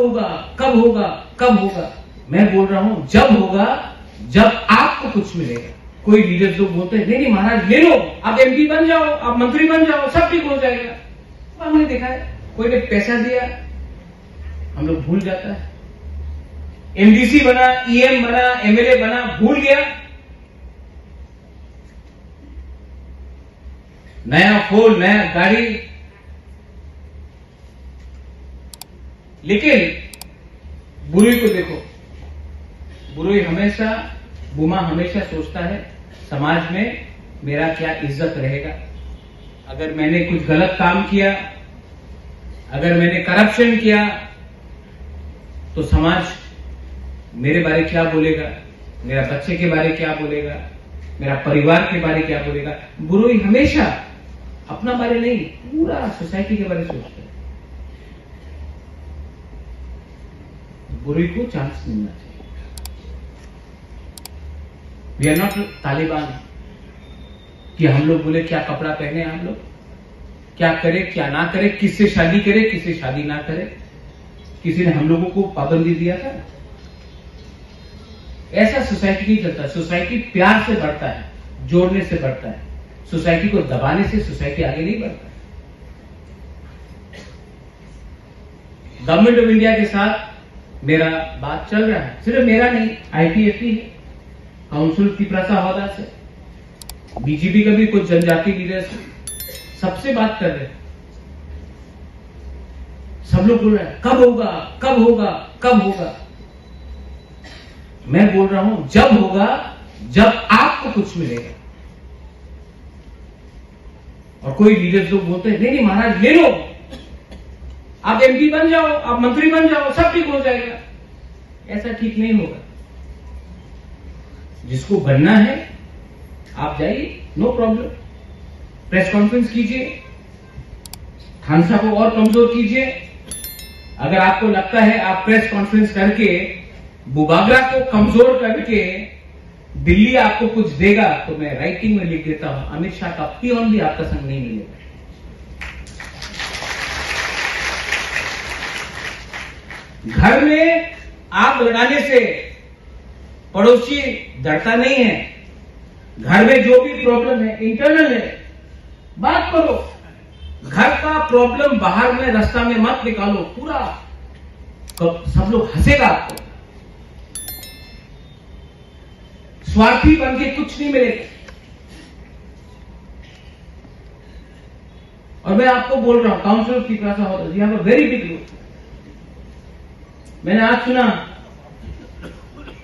होगा, कब होगा, कब होगा। मैं बोल रहा हूं जब होगा, जब आपको कुछ मिलेगा। कोई लीडर लोग बोलते हैं नहीं महाराज ले लो, आप एमपी बन जाओ, आप मंत्री बन जाओ, सब ठीक हो जाएगा। तो हमने देखा है कोई ने पैसा दिया, हम लोग भूल जाता है। एमडीसी बना, ईएम बना, एमएलए बना, भूल गया। नया फोन, नया गाड़ी, लेकिन बुरी को देखो, बुरी हमेशा, बुमा हमेशा सोचता है समाज में मेरा क्या इज्जत रहेगा। अगर मैंने कुछ गलत काम किया, अगर मैंने करप्शन किया, तो समाज मेरे बारे क्या बोलेगा, मेरा बच्चे के बारे क्या बोलेगा, मेरा परिवार के बारे क्या बोलेगा। बुराई हमेशा अपना बारे नहीं, पूरा सोसाइटी के बारे सोचता है। बुराई को चांस मिलना चाहिए। वी आर नॉट तालिबान कि हम लोग बोले क्या कपड़ा पहने, हम लोग क्या करे क्या ना करे, किससे शादी करे किससे शादी ना करे। किसी ने हम लोगों को पाबंदी दिया था? ऐसा सोसाइटी नहीं चलता। सोसाइटी प्यार से बढ़ता है, जोड़ने से बढ़ता है। सोसाइटी को दबाने से सोसाइटी आगे नहीं बढ़ता। गवर्नमेंट ऑफ इंडिया के साथ मेरा बात चल रहा है, सिर्फ मेरा नहीं, आईटीएफटी है, काउंसिल तिपरासा हौदा से, बीजेपी का भी कुछ जनजाति लीडर्स सबसे बात कर रहे हैं। सब लोग बोल रहे हैं कब होगा, कब होगा, कब होगा। मैं बोल रहा हूं जब होगा, जब आपको कुछ मिलेगा। और कोई लीडर्स लोग बोलते हैं नहीं महाराज ले लो, आप एमपी बन जाओ, आप मंत्री बन जाओ, सब ठीक हो जाएगा। ऐसा ठीक नहीं होगा। जिसको बनना है आप जाइए, नो प्रॉब्लम। प्रेस कॉन्फ्रेंस कीजिए, खानसा को और कमजोर कीजिए। अगर आपको लगता है आप प्रेस कॉन्फ्रेंस करके बुबागरा को कमजोर करके दिल्ली आपको कुछ देगा, तो मैं राइटिंग में लिख देता हूं, अमित शाह का पियोन भी आपका संग नहीं मिलेगा। घर में आग लगाने से पड़ोसी डरता नहीं है। घर में जो भी प्रॉब्लम है इंटरनल है, बात करो। घर का प्रॉब्लम बाहर में रास्ता में मत निकालो, पूरा सब लोग हंसेगा आपको। स्वार्थी बन के कुछ नहीं मिलेगा। और मैं आपको बोल रहा हूं, काउंसिल ऑफ तिपरासा होता है, यहां पर वेरी बिग रोल। मैंने आज सुना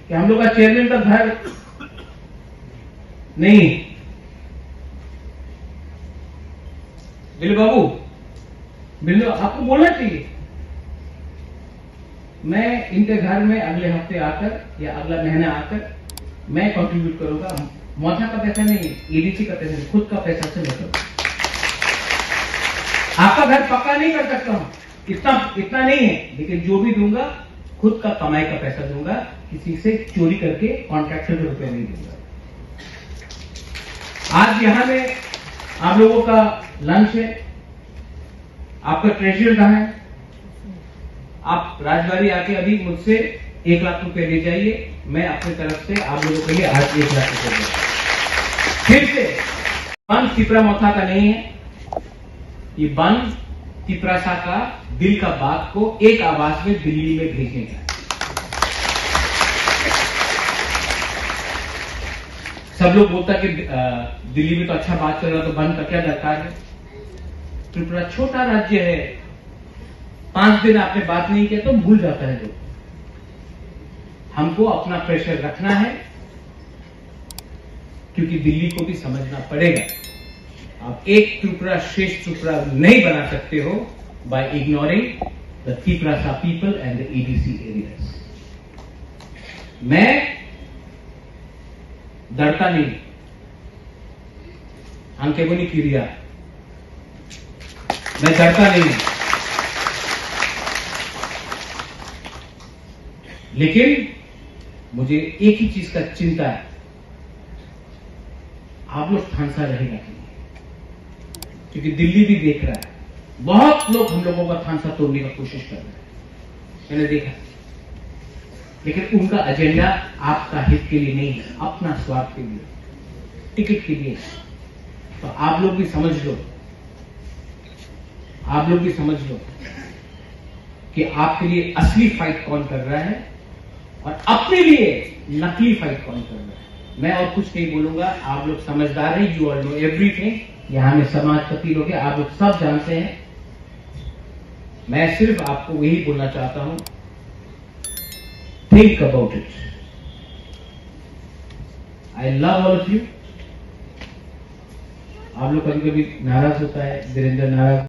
कि हम लोग का चेयरमैन का घर नहीं। बिल बाबू, बिल आपको बोलना चाहिए। मैं इनके घर में अगले हफ्ते आकर या अगला महीना आकर मैं कंट्रीब्यूट करूंगा। मोथा का पैसा नहीं, ईडीसी का पैसा नहीं, खुद का पैसा से मैं करूंगा। आपका घर पक्का नहीं कर सकता हूं, इतना नहीं है, लेकिन जो भी दूंगा खुद का कमाई का पैसा दूंगा, किसी से चोरी करके कॉन्ट्रैक्टर के रुपए नहीं दूंगा। आज यहां में आप लोगों का लंच है, आपका ट्रेजर कहां है? आप राजबाड़ी आके अभी मुझसे 1 लाख रुपए ले जाइए, मैं अपनी तरफ से आप लोगों के लिए आज 1 लाख रुपए दूंगा। फिर से बन तिपरा मोथा का नहीं है, ये बन तिपरासा का दिल का बात को एक आवाज में दिल्ली में भेजने का। सब लोग बोलता कि दिल्ली में तो अच्छा बात चल रहा, तो बंद का क्या दरकार है? त्रिपुरा छोटा राज्य है, 5 दिन आपने बात नहीं किया तो भूल जाता है लोग। हमको अपना प्रेशर रखना है, क्योंकि दिल्ली को भी समझना पड़ेगा आप एक त्रिपुरा श्रेष्ठ त्रिपुरा नहीं बना सकते हो by ignoring the Tiprasa people and the EDC areas. मैं डरता नहीं, अंकेबनी क्रिया, मैं डरता नहीं, लेकिन मुझे एक ही चीज का चिंता है, आप लोग थानसा रहेगा कि नहीं। क्योंकि दिल्ली भी देख रहा है, बहुत लोग हम लोगों का थानसा तोड़ने का कोशिश कर रहे हैं। मैंने देखा, लेकिन उनका एजेंडा आपका हित के लिए नहीं है, अपना स्वार्थ के लिए, टिकट के लिए। तो आप लोग भी समझ लो, आप लोग भी समझ लो कि आपके लिए असली फाइट कौन कर रहा है और अपने लिए नकली फाइट कौन कर रहा है। मैं और कुछ नहीं बोलूंगा, आप लोग समझदार हैं, यू ऑल नो एवरीथिंग। यहां में समाजपति लोग हैं, आप लोग सब जानते हैं। मैं सिर्फ आपको यही बोलना चाहता हूं, think about it. I love all of you. आप लोग कभी कभी नाराज होता है, वीरेंद्र नाराज